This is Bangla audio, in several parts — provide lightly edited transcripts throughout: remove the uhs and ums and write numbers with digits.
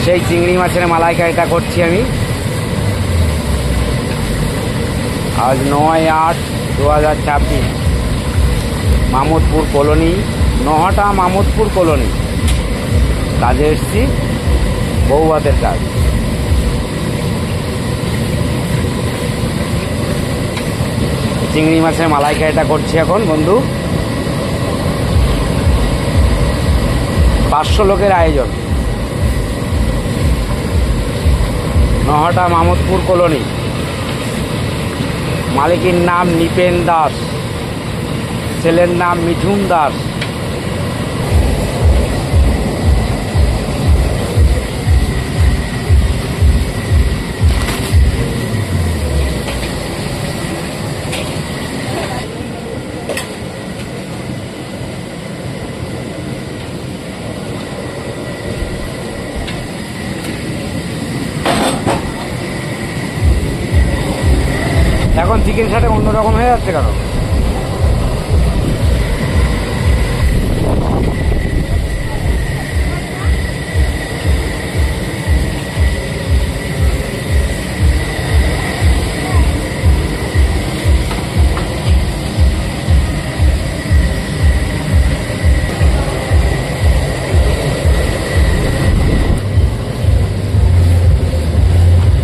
সেই চিংড়ি মাছের মালাইকারিটা করছি আমি। আজ 9/8/2026, মামুদপুর কলোনি, নহাটা মামুদপুর কলোনি কাজে এসছি, বউভাতের কাজ। চিংড়ি মাছের মালাইকারিটা করছি এখন বন্ধু। 500 লোকের আয়োজন, নহাটা মামুদপুর কলোনি। মালিকের নাম নিপেন দাস, ছেলের নাম মিঠুন দাস। এখন চিকেন শাকটা অন্যরকম হয়ে যাচ্ছে কেন?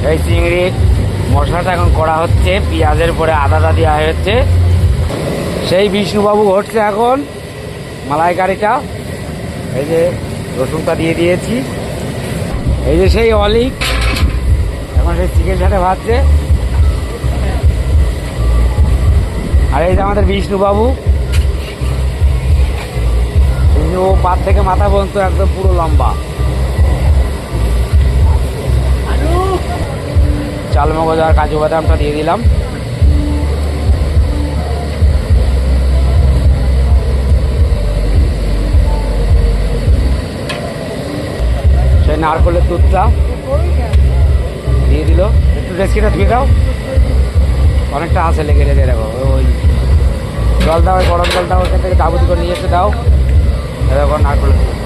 এই চিংড়ি মশলাটা এখন করা হচ্ছে, পেঁয়াজের পরে আদাটা দেওয়া হচ্ছে। সেই বিষ্ণুবাবু ঘটছে এখন মালাইকারিটা। এই যে রসুনটা দিয়ে দিয়েছি। এই যে সেই অলিক এখন সেই চিকেন সাথে ভাজছে। আর এই যে আমাদের বিষ্ণুবাবু, ও পা থেকে মাথা পর্যন্ত একদম পুরো লম্বা। চালমগজ আর কাজু বাদামটা দিয়ে দিলাম। সেই নারকেলের দুধটা দিয়ে দিল। একটু রেসিপিটা ধুয়ে দাও, অনেকটা আছে লেগে লেগে। দেখো ওই জল দাও, গরম জল দাও, ওখান থেকে তাবুতি করে নিয়ে এসে দাও। দেখো নারকেলের দুধ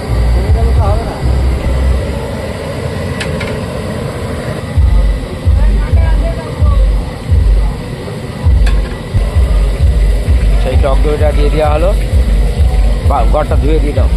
সেই টক দইটা দিয়ে দেওয়া হলো। ঘরটা ধুয়ে দিয়ে দাও।